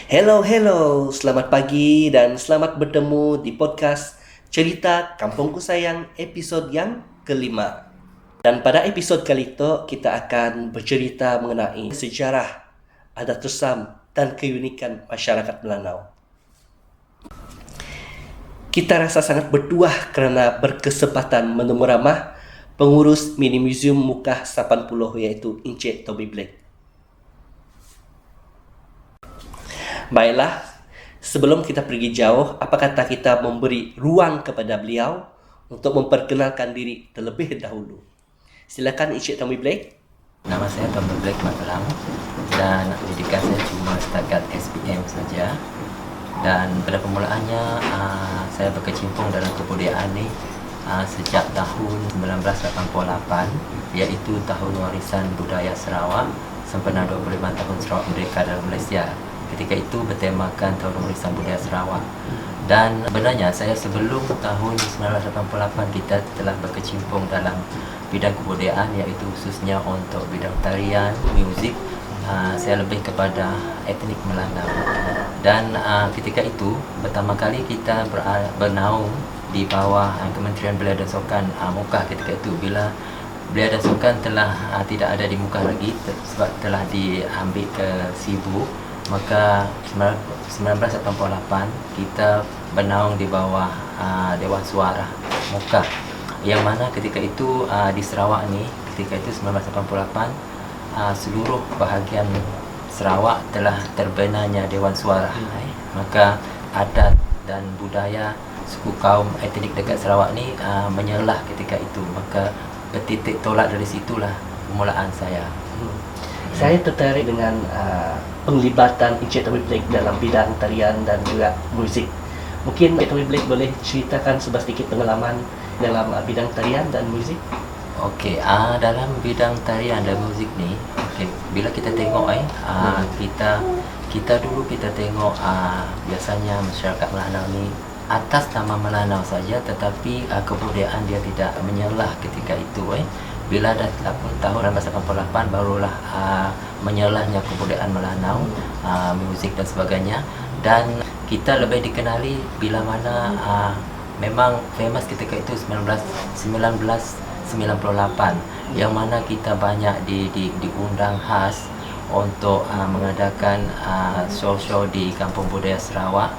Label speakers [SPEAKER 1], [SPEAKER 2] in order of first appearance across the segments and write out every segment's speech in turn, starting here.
[SPEAKER 1] Hello, selamat pagi dan selamat bertemu di podcast Cerita Kampungku Sayang episod yang kelima. Dan pada episod kali itu kita akan bercerita mengenai sejarah, adat resam dan keunikan masyarakat Melanau. Kita rasa sangat bertuah kerana berkesempatan menemu ramah pengurus Mini Museum Mukah 80 iaitu Encik Tommy Blake. Baiklah, sebelum kita pergi jauh, apa kata kita memberi ruang kepada beliau untuk memperkenalkan diri terlebih dahulu. Silakan Encik Tommy Blake.
[SPEAKER 2] Nama saya Tommy Blake Magelang dan pendidikan saya cuma setakat SPM saja. Dan pada permulaannya saya berkecimpung dalam kebudayaan ni sejak tahun 1988, iaitu tahun warisan budaya Sarawak sempena 25 tahun Sarawak merdeka dalam Malaysia. Ketika itu bertemakan tahun warisan budaya Sarawak. Dan sebenarnya saya sebelum tahun 1988 kita telah berkecimpung dalam bidang kebudayaan, iaitu khususnya untuk bidang tarian, muzik. Saya lebih kepada etnik Melanau. Dan ketika itu pertama kali kita bernaung di bawah Kementerian Belia dan Sukan Mukah ketika itu, bila Belia dan Sukan telah tidak ada di Mukah lagi sebab telah diambil ke Sibu. Maka 1988 kita bernaung di bawah Dewan Suara Mukah, yang mana ketika itu di Sarawak ni, ketika itu 1988 seluruh bahagian Sarawak telah terbenarnya Dewan Suara. Maka adat dan budaya suku kaum etnik dekat Sarawak ni menyelah ketika itu. Maka bertitik tolak dari situlah permulaan saya.
[SPEAKER 1] Saya tertarik dengan penglibatan Encik Tommy Blake dalam bidang tarian dan juga muzik. Mungkin Encik Tommy Blake boleh ceritakan sedikit pengalaman dalam bidang tarian dan muzik?
[SPEAKER 2] Okey, dalam bidang tarian dan muzik ni, bila kita tengok kita dulu kita tengok biasanya masyarakat Melanau ni atas nama Melanau saja, tetapi kebudayaan dia tidak menyelah ketika itu. Bila dah tahun 1988 barulah menyelahnya kebudayaan Melanau, muzik dan sebagainya. Dan kita lebih dikenali bila mana memang famous ketika itu 1998, yang mana kita banyak diundang khas untuk mengadakan show-show di Kampung Budaya Sarawak,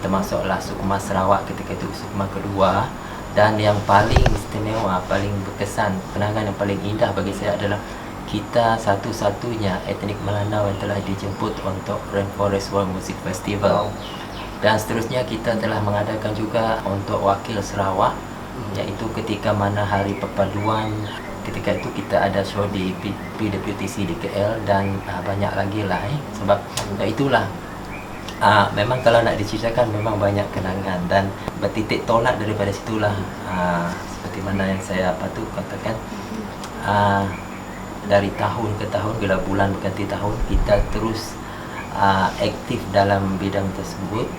[SPEAKER 2] termasuklah Sukma Sarawak ketika itu, Sukma kedua. Dan yang paling istimewa, paling berkesan, kenangan yang paling indah bagi saya adalah kita satu-satunya etnik Melanau yang telah dijemput untuk Rainforest World Music Festival. Dan seterusnya kita telah mengadakan juga untuk wakil Sarawak, iaitu ketika mana hari perpaduan, ketika itu kita ada show di PWTC di KL dan banyak lagi lah sebab itulah memang kalau nak diceritakan memang banyak kenangan dan bertitik tolak daripada situlah, seperti mana yang saya patut katakan, dari tahun ke tahun, bila bulan berganti tahun, kita terus aktif dalam bidang tersebut.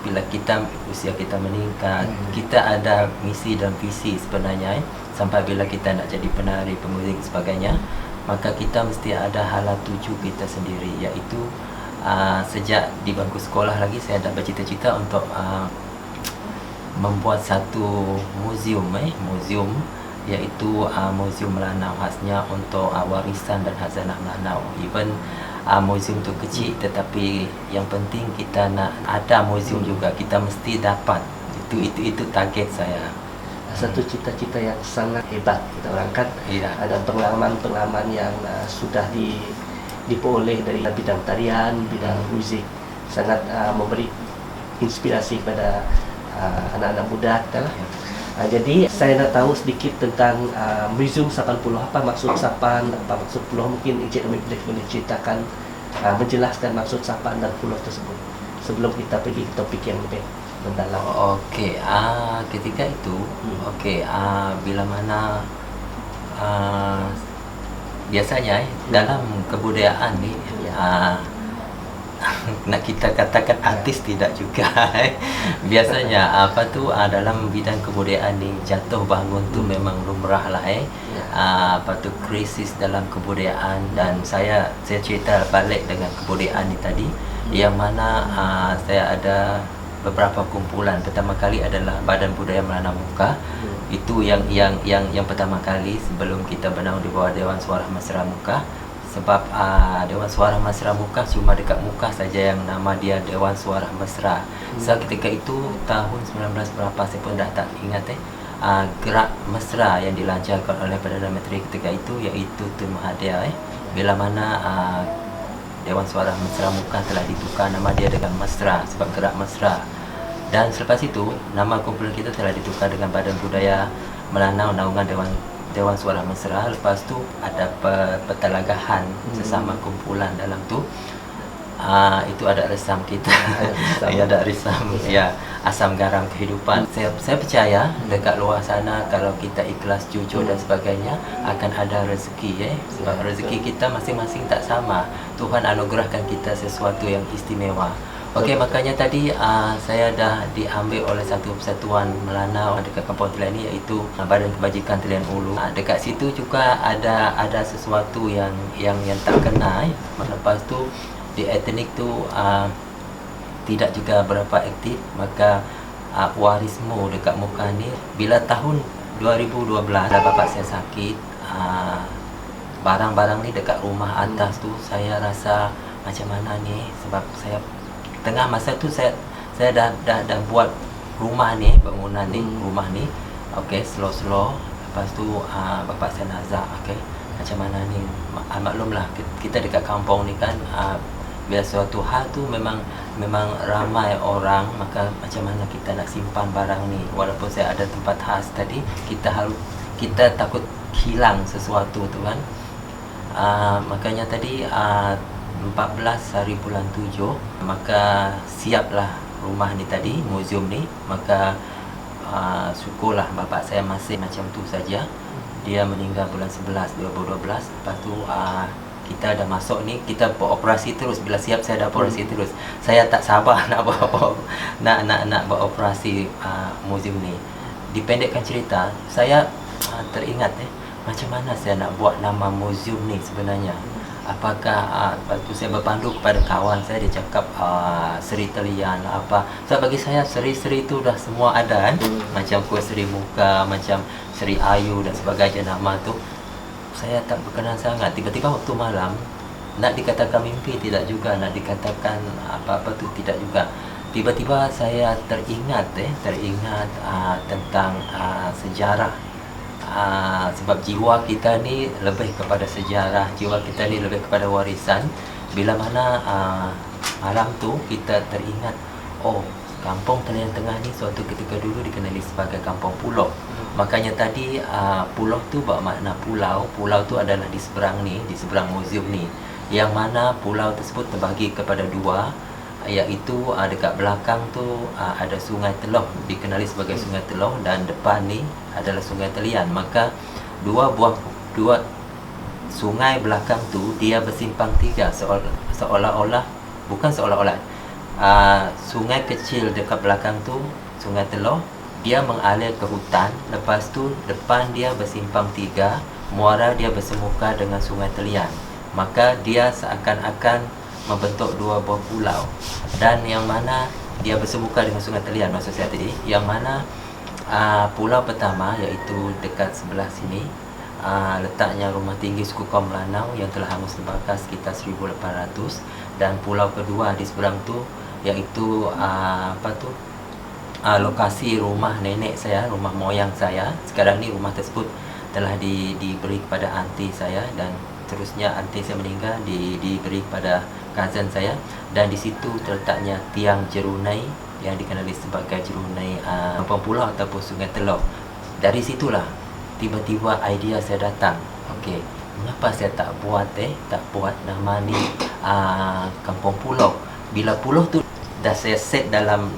[SPEAKER 2] Bila usia kita meningkat, kita ada misi dan visi sebenarnya, sampai bila kita nak jadi penari, pemuzik sebagainya, maka kita mesti ada hala tuju kita sendiri, iaitu sejak di bangku sekolah lagi saya dah bercita-cita untuk membuat satu museum, iaitu museum Melanau, khasnya untuk warisan dan khazanah Melanau. Even museum tu kecil, tetapi yang penting kita nak ada museum juga, kita mesti dapat. Itu target saya.
[SPEAKER 1] Satu cita-cita yang sangat hebat kita orang kan. Ada pengalaman-pengalaman yang sudah diperoleh dari bidang tarian, bidang muzik, sangat memberi inspirasi kepada anak-anak muda kita lah. Jadi saya nak tahu sedikit tentang Museum 80. Apa maksud Sapan, apa maksud Pulau? Mungkin Encik Tommy Blake boleh ceritakan, menjelaskan maksud Sapan dan Pulau tersebut sebelum kita pergi ke topik yang lebih mendalam.
[SPEAKER 2] Okey, ketika itu bila mana biasanya dalam kebudayaan ni nak kita katakan artis tidak juga. Biasanya dalam bidang kebudayaan ni jatuh bangun tu memang lumrah lah krisis dalam kebudayaan. Dan saya cerita balik dengan kebudayaan ni tadi, yang mana saya ada beberapa kumpulan. Pertama kali adalah Badan Budaya Melanau Muka. Itu yang pertama kali sebelum kita bernaung di bawah Dewan Suara Mesra Muka. Sebab Dewan Suara Mesra Muka cuma dekat muka saja yang nama dia Dewan Suara Mesra. So ketika itu tahun 19 berapa saya pun dah tak ingat gerak mesra yang dilancarkan oleh Perdana Menteri ketika itu, iaitu Tun Mahathir bila mana Dewan Suara Mesra Muka telah ditukar nama dia dengan Mesra sebab gerak mesra. Dan selepas itu nama kumpulan kita telah ditukar dengan Badan Budaya Melanau Naungan Dewan Suara Mesra. Lepas tu ada pertelagahan sesama kumpulan dalam tu. Itu ada resam kita. Ada resam asam garam kehidupan. Saya percaya dekat luar sana kalau kita ikhlas, jujur dan sebagainya akan ada rezeki sebab rezeki kita masing-masing tak sama. Tuhan anugerahkan kita sesuatu yang istimewa. Okey, makanya tadi saya dah diambil oleh satu persatuan Melanau dekat Kampung Telian ni, iaitu Badan Kebajikan Telian Ulu. Dekat situ juga ada sesuatu yang tak kena. Lepas tu di etnik tu tidak juga berapa aktif. Maka warismu dekat muka ni, bila tahun 2012 bapa saya sakit, barang-barang ni dekat rumah atas tu saya rasa macam mana ni, sebab saya tengah masa tu saya dah buat rumah ni, bangunan ni, rumah ni. Okey, slow. Lepas tu bapa saya nazak, okey, macam mana ni, maklumlah kita dekat kampung ni kan, bila suatu hal tu memang ramai orang, maka macam mana kita nak simpan barang ni. Walaupun saya ada tempat khas tadi, kita takut hilang sesuatu tu kan. Makanya tadi 14 hari bulan 7, maka siaplah rumah ni tadi, muzium ni. Maka syukurlah bapa saya masih macam tu saja. Dia meninggal bulan 11 2012. Lepas tu kita dah masuk ni, kita beroperasi terus. Bila siap saya dah operasi terus. Saya tak sabar nak buat operasi muzium ni. Dipendekkan cerita, saya teringat macam mana saya nak buat nama muzium ni sebenarnya. Apakah waktu saya berpandu kepada kawan saya, dia cakap Seri Telian apa. So bagi saya seri-seri tu dah semua ada kan. Macam Kuih Seri Muka, macam Seri Ayu dan sebagainya, nama tu saya tak berkenan sangat. Tiba-tiba waktu malam, nak dikatakan mimpi tidak juga, nak dikatakan apa-apa tu tidak juga. Tiba-tiba saya teringat tentang sejarah. Sebab jiwa kita ni lebih kepada sejarah, jiwa kita ni lebih kepada warisan. Bila mana malam tu kita teringat, Kampung Telian Tengah ni suatu ketika dulu dikenali sebagai kampung pulau. Makanya tadi pulau tu bermakna pulau. Pulau tu adalah di seberang ni, di seberang muzium ni, yang mana pulau tersebut terbagi kepada dua, iaitu dekat belakang tu ada Sungai Teloh, dikenali sebagai Sungai Teloh, dan depan ni adalah Sungai Telian. Maka dua sungai belakang tu dia bersimpang tiga, seolah-olah sungai kecil dekat belakang tu, Sungai Teloh, dia mengalir ke hutan. Lepas tu depan dia bersimpang tiga, muara dia bersemuka dengan Sungai Telian. Maka dia seakan-akan membentuk dua buah pulau. Dan yang mana dia bersemuka dengan Sungai Telian, maksud saya tadi, yang mana pulau pertama iaitu dekat sebelah sini, letaknya Rumah Tinggi Suku Kaum Melanau yang telah hangus terbakar sekitar 1800. Dan pulau kedua di seberang tu iaitu lokasi rumah nenek saya, rumah moyang saya. Sekarang ni rumah tersebut telah diberi kepada aunty saya, dan terusnya aunty saya meninggal, diberi kepada cousin saya. Dan di situ terletaknya tiang Jerunai yang dikenali sebagai Jerunai Kampung Pulau ataupun Sungai Teloh. Dari situlah tiba-tiba idea saya datang. Okey, mengapa saya tak buat nama ni Kampung Pulau? Bila pulau tu dah saya set dalam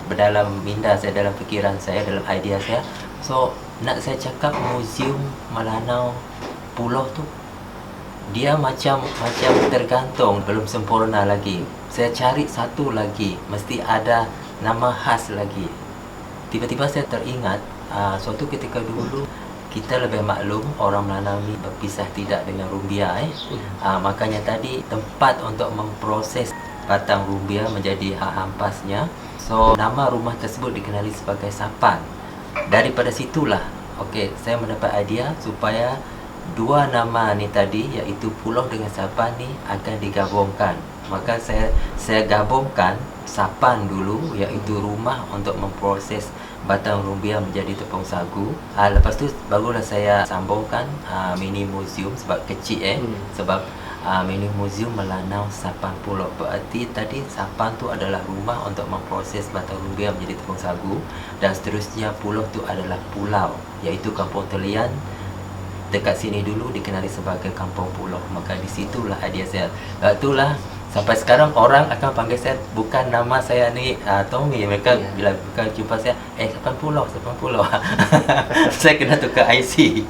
[SPEAKER 2] minda saya, dalam fikiran saya, dalam idea saya. So nak saya cakap muzium Melanau Pulau tu, dia macam tergantung, belum sempurna lagi. saya cari satu lagi, mesti ada nama khas lagi. Tiba-tiba saya teringat suatu ketika dulu kita lebih maklum orang Melanau ni berpisah tidak dengan rumbia makanya tadi tempat untuk memproses batang rumbia menjadi ampasnya. So nama rumah tersebut dikenali sebagai Sapan. Daripada situlah saya mendapat idea supaya dua nama ni tadi, iaitu Pulau dengan Sapan ni akan digabungkan. Maka saya gabungkan Sapan dulu, iaitu rumah untuk memproses batang rumbia menjadi tepung sagu. Lepas tu barulah saya sambungkan mini museum sebab kecil sebab mini museum Melanau Sapan Pulau. Berarti tadi Sapan tu adalah rumah untuk memproses batang rumbia menjadi tepung sagu, dan seterusnya Pulau tu adalah pulau, iaitu Kampung Telian. Dekat sini dulu dikenali sebagai Kampung Pulau. Maka di situlah idea saya. Itulah sampai sekarang orang akan panggil saya bukan nama saya ni Tommy. Mereka bila mereka jumpa saya, Sapan Pulau. Saya kena tukar IC.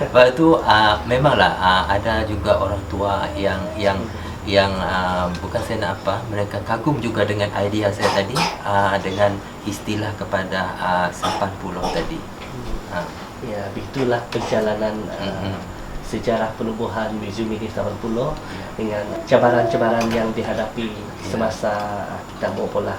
[SPEAKER 2] Lepas tu memanglah ada juga orang tua yang bukan saya nak apa, mereka kagum juga dengan idea saya tadi dengan istilah kepada Sapan Pulau tadi.
[SPEAKER 1] Ya, begitulah perjalanan sejarah penubuhan Museum Mini Sapan Pulau dengan cabaran-cabaran yang dihadapi semasa kita bawa pola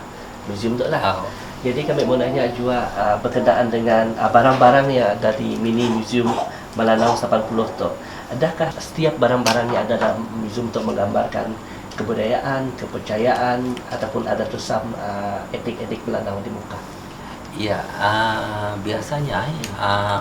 [SPEAKER 1] museum tu lah. Jadi kami mau nanya juga berkenaan dengan barang-barang yang ada di Mini Museum Melanau Sapan Pulau tu. Adakah setiap barang-barang yang ada dalam museum untuk menggambarkan kebudayaan, kepercayaan, ataupun ada tulisan etik-etik Melanau di muka?
[SPEAKER 2] Ya, biasanya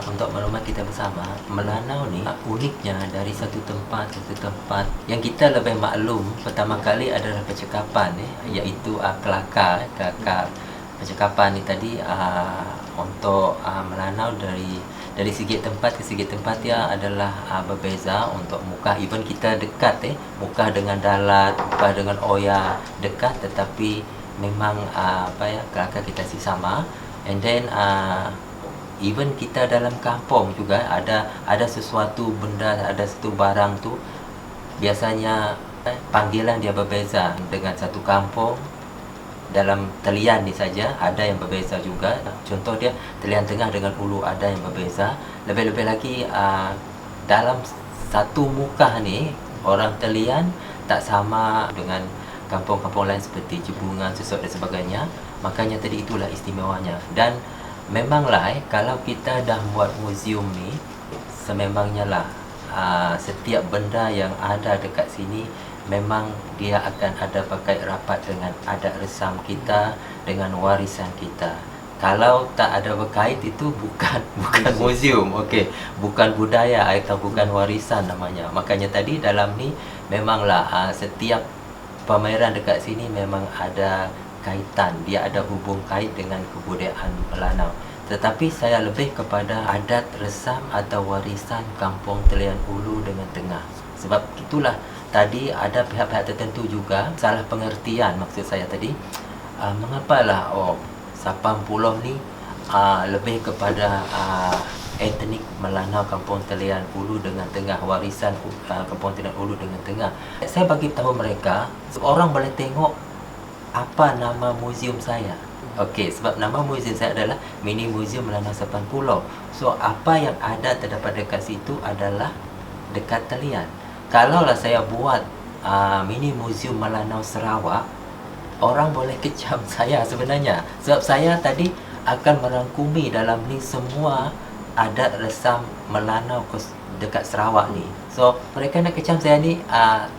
[SPEAKER 2] untuk maklumat kita bersama, Melanau ni uniknya dari satu tempat ke satu tempat. Yang kita lebih maklum pertama kali adalah percakapan iaitu kelakar percakapan ni tadi untuk Melanau dari segi tempat ke segi tempat dia adalah berbeza. Untuk muka, even kita dekat muka dengan Dalat, muka dengan Oya dekat, tetapi memang kelakar kita sama. And then even kita dalam kampung juga ada sesuatu benda, ada satu barang tu biasanya panggilan dia berbeza. Dengan satu kampung dalam Telian ni saja ada yang berbeza juga. Contoh dia Telian Tengah dengan Ulu ada yang berbeza. Lebih-lebih lagi dalam satu muka ni orang Telian tak sama dengan kampung-kampung lain seperti Jebungan, Susut dan sebagainya. Makanya tadi itulah istimewanya. Dan memanglah kalau kita dah buat museum ni, sememangnya lah setiap benda yang ada dekat sini memang dia akan ada pakai rapat dengan adat resam kita, dengan warisan kita. Kalau tak ada berkait itu bukan museum, bukan budaya atau bukan warisan namanya. Makanya tadi dalam ni memanglah setiap pameran dekat sini memang ada kaitan, dia ada hubung kait dengan kebudayaan Melanau. Tetapi saya lebih kepada adat resam atau warisan Kampung Telian Ulu dengan Tengah. Sebab itulah tadi ada pihak-pihak tertentu juga salah pengertian maksud saya tadi. Mengapalah Sapan Pulau ni lebih kepada etnik Melanau Kampung Telian Ulu dengan Tengah, warisan Kampung Telian Ulu dengan Tengah. Saya bagi tahu mereka, orang boleh tengok apa nama museum saya. Sebab nama museum saya adalah Mini Museum Melanau Sapan Pulau. So apa yang ada terdapat dekat situ adalah dekat Telian. Kalaulah saya buat Mini Museum Melanau Sarawak, orang boleh kecam saya sebenarnya. Sebab saya tadi akan merangkumi dalam ni semua adat resam Melanau dekat Sarawak ni. So mereka nak kecam saya ni,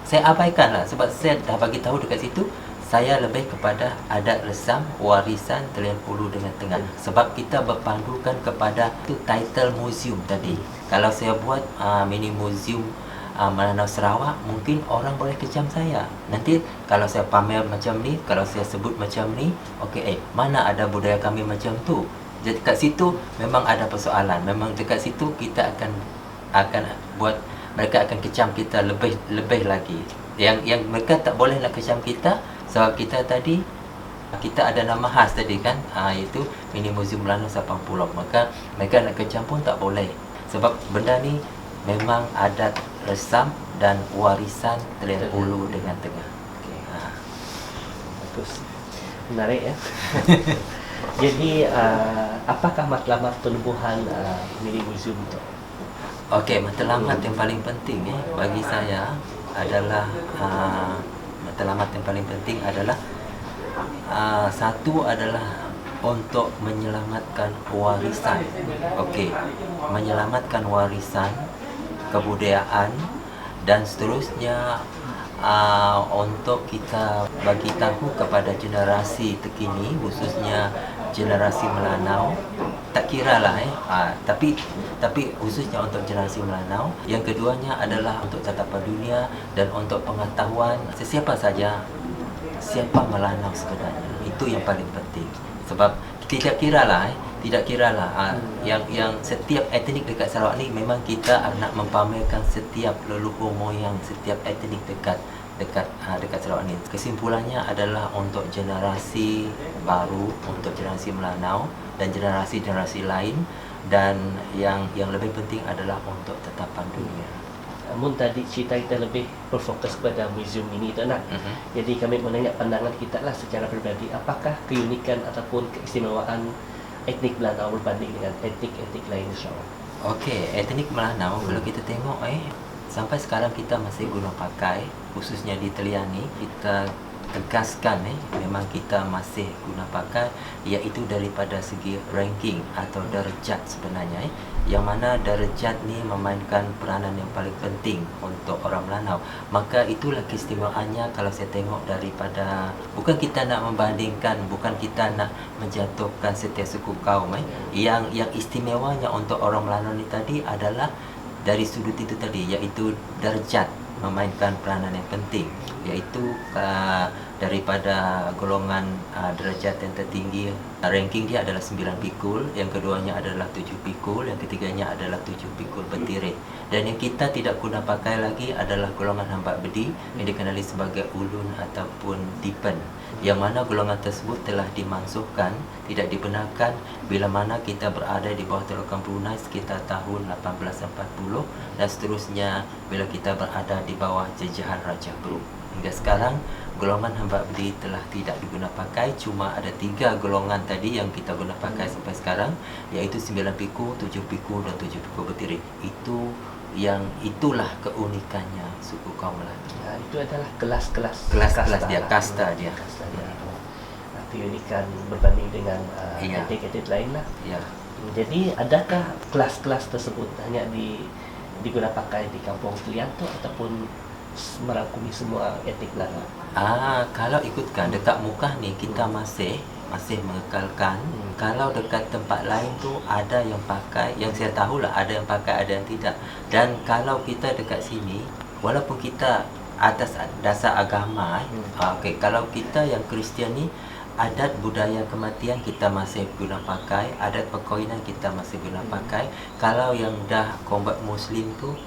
[SPEAKER 2] saya abaikan lah. Sebab saya dah bagi tahu dekat situ saya lebih kepada adat resam warisan Telian Ulu dengan Tengah. Sebab kita berpandukan kepada tu title museum tadi. Kalau saya buat Mini Museum Melanau Sarawak, mungkin orang boleh kecam saya. Nanti kalau saya pamer macam ni, kalau saya sebut macam ni, mana ada budaya kami macam tu. Jadi kat situ memang ada persoalan. Memang dekat situ kita akan buat, mereka akan kecam kita lebih lagi. Yang mereka tak boleh nak kecam kita sebab kita tadi kita ada nama khas tadi kan, iaitu Mini Museum Melanau Sapan Pulau. Maka mereka nak kecam pun tak boleh. Sebab benda ni memang adat resam dan warisan Telian Ulu dengan Tengah.
[SPEAKER 1] bagus. Menarik ya. Jadi apakah matlamat penubuhan mini museum itu?
[SPEAKER 2] Okey, matlamat yang paling penting bagi saya adalah matlamat yang paling penting adalah satu adalah untuk menyelamatkan warisan. Okey, menyelamatkan warisan kebudayaan dan seterusnya, untuk kita bagi tahu kepada generasi terkini, khususnya generasi Melanau, tak kiralah tapi khususnya untuk generasi Melanau. Yang keduanya adalah untuk tatapan dunia dan untuk pengetahuan sesiapa saja siapa Melanau sebenarnya. Itu yang paling penting. Sebab tidak kiralah yang setiap etnik dekat Sarawak ni memang kita nak mempamerkan setiap leluhur moyang setiap etnik dekat Sarawak ni. Kesimpulannya adalah untuk generasi baru, untuk generasi Melanau dan generasi lain, dan yang lebih penting adalah untuk tatapan dunia.
[SPEAKER 1] Namun tadi cerita kita lebih berfokus pada museum ini tu nak. Jadi kami menanya pandangan kita lah secara pribadi, apakah keunikan ataupun keistimewaan etnik Melanau berbanding dengan etnik-etnik lain di Sarawak?
[SPEAKER 2] Okey, etnik Melanau kalau kita tengok sampai sekarang kita masih guna pakai, khususnya di Teliani kita tegaskan memang kita masih guna pakai, iaitu daripada segi ranking atau darjat sebenarnya yang mana darjat ni memainkan peranan yang paling penting untuk orang Melanau. Maka itulah keistimewaannya kalau saya tengok daripada, bukan kita nak membandingkan, bukan kita nak menjatuhkan setiap suku kaum yang istimewanya untuk orang Melanau ni tadi adalah dari sudut itu tadi, iaitu darjat memainkan peranan yang penting, iaitu daripada golongan derajat yang tertinggi, ranking dia adalah 9 pikul, yang keduanya adalah 7 pikul, yang ketiganya adalah 7 pikul bertirik. Dan yang kita tidak guna pakai lagi adalah golongan Hambak Bedi yang dikenali sebagai ulun ataupun dipen, yang mana golongan tersebut telah dimansuhkan, tidak dibenarkan bila mana kita berada di bawah Terukan Brunei sekitar tahun 1840 dan seterusnya bila kita berada di bawah jajahan Raja Brunei. Hingga sekarang golongan Hambak Bedi telah tidak digunakan pakai, cuma ada 3 golongan tadi yang kita guna pakai sampai sekarang, iaitu 9 pikul, 7 pikul dan 7 pikul bertirik. Itulah keunikannya suku kaum Melayu.
[SPEAKER 1] Itu adalah kelas-kelas
[SPEAKER 2] dia, kasta dia.
[SPEAKER 1] Keunikan berbanding dengan etnik-etnik lain lah.
[SPEAKER 2] Ya.
[SPEAKER 1] Jadi adakah kelas-kelas tersebut hanya digunakan pakai di kampung Telian tu ataupun merangkumi semua etnik Melanau?
[SPEAKER 2] Kalau ikutkan dekat Mukah ni kita masih mengekalkan. Kalau dekat tempat lain tu ada yang pakai, yang saya tahulah ada yang pakai, ada yang tidak. Dan kalau kita dekat sini, walaupun kita atas dasar agama, kalau kita yang Kristian ni, adat budaya kematian kita masih guna pakai, adat perkahwinan kita masih guna pakai. Kalau yang dah konvert Muslim tu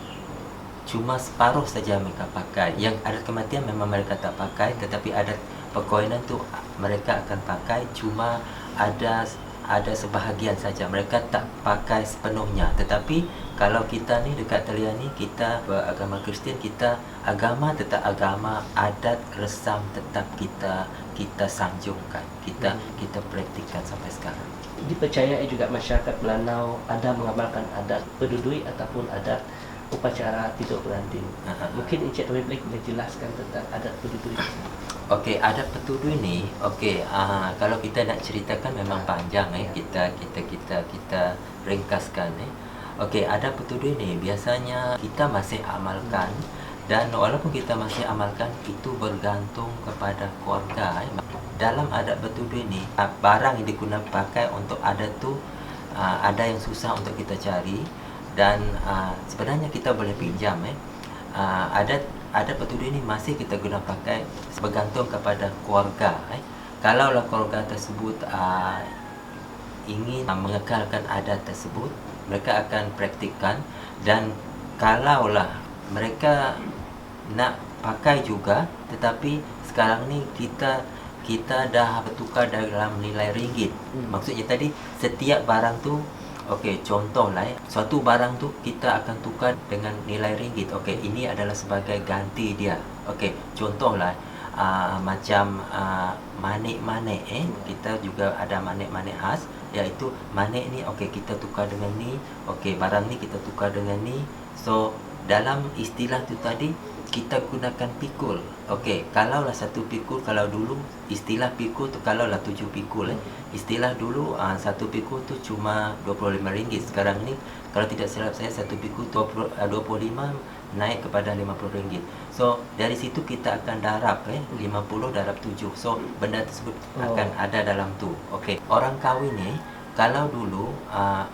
[SPEAKER 2] cuma separuh saja mereka pakai. Yang adat kematian memang mereka tak pakai, tetapi adat perkahwinan tu mereka akan pakai, cuma ada sebahagian saja, mereka tak pakai sepenuhnya. Tetapi kalau kita ni dekat Telian ni, kita beragama Kristian, kita agama tetap agama, adat resam tetap kita sanjungkan, kita praktikkan sampai sekarang.
[SPEAKER 1] Dipercayai juga masyarakat Melanau ada mengamalkan adat pedudui ataupun adat upacara tidur pengantin. Mungkin Encik Taufiq boleh jelaskan tentang adat pedudui.
[SPEAKER 2] Okey, adat pedudui ni, kalau kita nak ceritakan memang panjang kita ringkaskan Okey, adat pedudui ni biasanya kita masih amalkan, dan walaupun kita masih amalkan, itu bergantung kepada keluarga. Dalam adat pedudui ni, barang yang digunakan pakai untuk adat tu ada yang susah untuk kita cari, dan sebenarnya kita boleh pinjam adat pedudui ni masih kita guna pakai bergantung kepada keluarga. Kalaulah keluarga tersebut ingin mengekalkan adat tersebut, mereka akan praktikkan. Dan kalaulah mereka nak pakai juga, tetapi sekarang ni kita dah bertukar dalam nilai ringgit. Maksudnya tadi setiap barang tu, contohlah suatu barang tu kita akan tukar dengan nilai ringgit. Ini adalah sebagai ganti dia. Contohlah macam manik-manik kita juga ada manik-manik khas, iaitu manik ni okey kita tukar dengan ni, okey barang ni kita tukar dengan ni. So dalam istilah tu tadi kita gunakan pikul. Okey, kalaulah satu pikul, kalau dulu istilah pikul tu kalaulah 7 pikul istilah dulu satu pikul tu cuma RM25. Sekarang ni kalau tidak silap saya satu pikul 25 naik kepada RM50. So dari situ kita akan darab 50 darab 7. So benda tersebut akan ada dalam tu. Okey, orang kahwin ni kalau dulu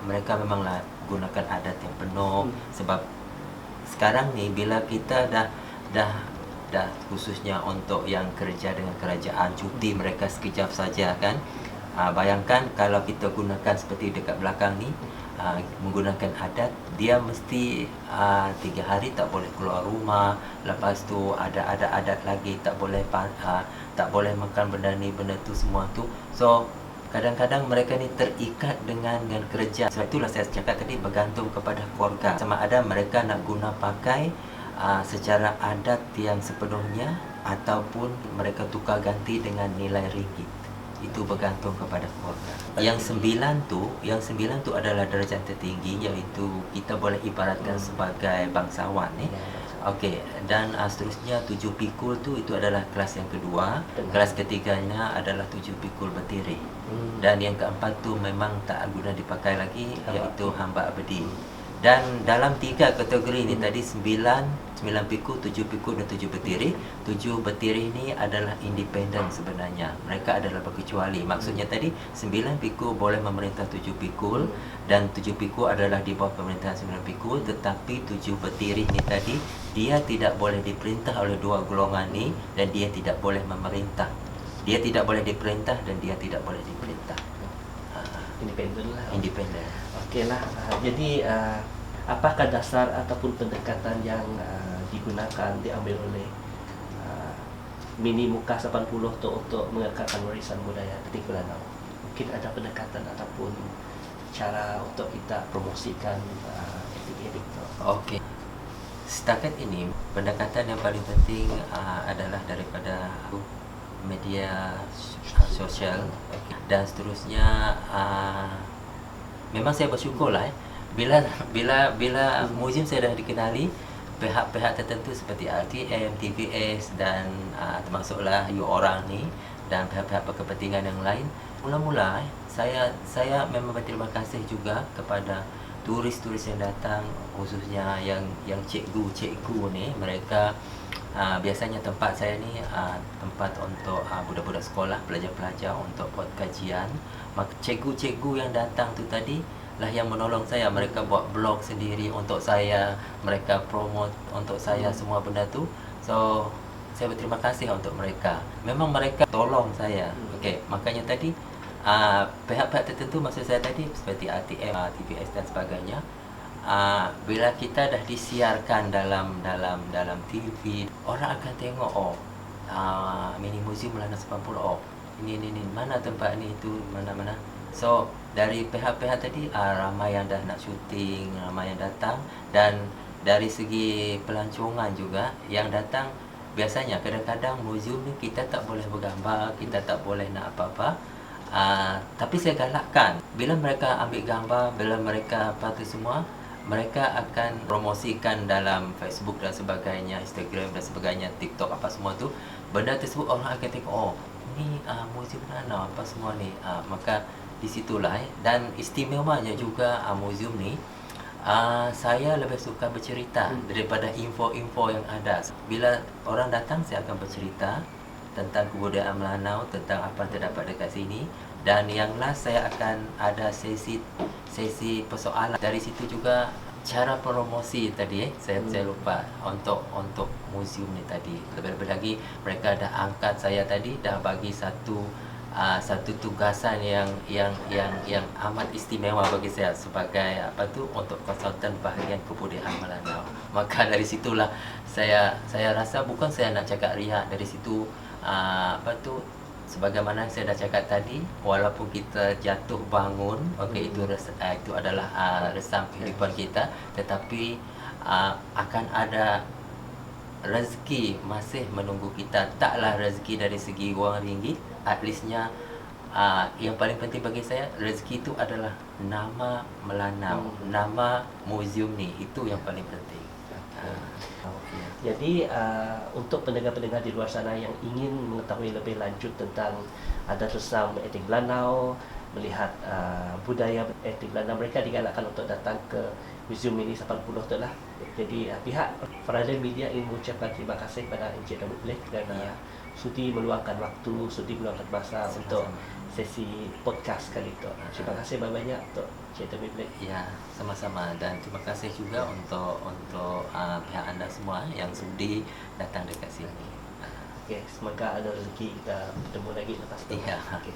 [SPEAKER 2] mereka memanglah gunakan adat yang penuh, sebab sekarang ni bila kita dah khususnya untuk yang kerja dengan kerajaan, cuti mereka sekejap saja kan. Bayangkan kalau kita gunakan seperti dekat belakang ni, menggunakan adat, dia mesti 3 hari tak boleh keluar rumah. Lepas tu ada adat lagi, tak boleh makan benda ni benda tu semua tu. So kadang-kadang mereka ni terikat dengan kerja. Sebab itulah saya cakap tadi bergantung kepada keluarga, sama ada mereka nak guna pakai secara adat yang sepenuhnya ataupun mereka tukar ganti dengan nilai ringgit. Itu bergantung kepada keluarga. Yang 9 tu adalah darjah tertinggi, iaitu kita boleh ibaratkan sebagai bangsawan Okey, dan seterusnya 7 pikul tu itu adalah kelas yang kedua. Kelas ketiganya adalah 7 pikul bertirik. Dan yang keempat tu memang tak guna dipakai lagi, iaitu hamba abadi. Dan dalam 3 kategori ni tadi 9 pikul, 7 pikul dan 7 bertirik. 7 bertirik ni adalah independen sebenarnya. Mereka adalah berkecuali. Maksudnya tadi 9 pikul boleh memerintah 7 pikul dan 7 pikul adalah di bawah pemerintahan 9 pikul, tetapi 7 bertirik ni tadi dia tidak boleh diperintah oleh dua golongan ni dan dia tidak boleh memerintah. Dia tidak boleh diperintah dan dia tidak boleh diperintah.
[SPEAKER 1] Independen lah.
[SPEAKER 2] Independen.
[SPEAKER 1] Okeylah. Jadi apakah dasar ataupun pendekatan yang digunakan, diambil oleh Mini Muka 80 untuk mengekalkan warisan budaya Ketik Melanau? Mungkin ada pendekatan ataupun cara untuk kita promosikan etik itu.
[SPEAKER 2] Okey. Setakat ini pendekatan yang paling penting adalah daripada media sosial dan seterusnya. Memang saya bersyukurlah bila muzium saya dah dikenali pihak-pihak tertentu seperti RTM, TVS dan termasuklah you orang ni dan pihak-pihak berkepentingan yang lain. Mula-mula saya memang berterima kasih juga kepada turis-turis yang datang, khususnya yang cikgu-cikgu ni. Mereka biasanya tempat saya ni tempat untuk budak-budak sekolah, pelajar-pelajar untuk buat kajian. Maka cikgu-cikgu yang datang tu tadi lah yang menolong saya. Mereka buat blog sendiri untuk saya, mereka promote untuk saya semua benda tu. So saya berterima kasih untuk mereka. Memang mereka tolong saya. Okey, makanya tadi pihak-pihak tertentu maksud saya tadi seperti RTM, TVS dan sebagainya, bila kita dah disiarkan dalam TV, orang akan tengok Mini Museum Melanau 80. Ini mana tempat ni, itu mana. So dari pihak-pihak tadi ramai yang dah nak syuting, ramai yang datang. Dan dari segi pelancongan juga yang datang, biasanya kadang-kadang muzium ni kita tak boleh bergambar, kita tak boleh nak apa-apa. Tapi saya galakkan, bila mereka ambil gambar, bila mereka apa tu semua, mereka akan promosikan dalam Facebook dan sebagainya, Instagram dan sebagainya, TikTok apa semua tu. Benda tersebut orang akan tengok, ni muzium Melanau apa semua ni. Maka di situlah dan istimewanya juga muzium ni, saya lebih suka bercerita daripada info-info yang ada. Bila orang datang, saya akan bercerita tentang kebudayaan Melanau, tentang apa yang terdapat dekat sini. Dan yang last, saya akan ada sesi persoalan. Dari situ juga cara promosi tadi saya lupa untuk muzium ni tadi. Lebih-lebih lagi mereka dah angkat saya tadi, dah bagi satu tugasan yang amat istimewa bagi saya sebagai untuk konsultan bahagian kebudayaan Melanau. Maka dari situlah saya rasa, bukan saya nak cakap riak, dari situ sebagaimana saya dah cakap tadi, walaupun kita jatuh bangun, itu adalah resam kehidupan kita, tetapi akan ada rezeki masih menunggu kita. Taklah rezeki dari segi wang ringgit, at leastnya yang paling penting bagi saya, rezeki itu adalah nama Melanau, nama museum ni, itu yang paling penting. Ya.
[SPEAKER 1] Jadi untuk pendengar-pendengar di luar sana yang ingin mengetahui lebih lanjut tentang adat resam etnik Melanau, melihat budaya etnik Melanau, mereka digalakkan untuk datang ke Museum Mini 80 tu lah. Jadi pihak Farada Media ingin mengucapkan terima kasih kepada Encik David Blake kerana sudi meluangkan waktu, sudi meluangkan masa untuk sesi podcast kali itu. Terima kasih banyak-banyak untuk Encik David Blake.
[SPEAKER 2] Ya, sama-sama, dan terima kasih juga untuk pihak anda semua yang sudi datang dekat sini.
[SPEAKER 1] Okey, semoga ada rezeki kita bertemu lagi lepas tu.
[SPEAKER 2] Ya.
[SPEAKER 1] Okey.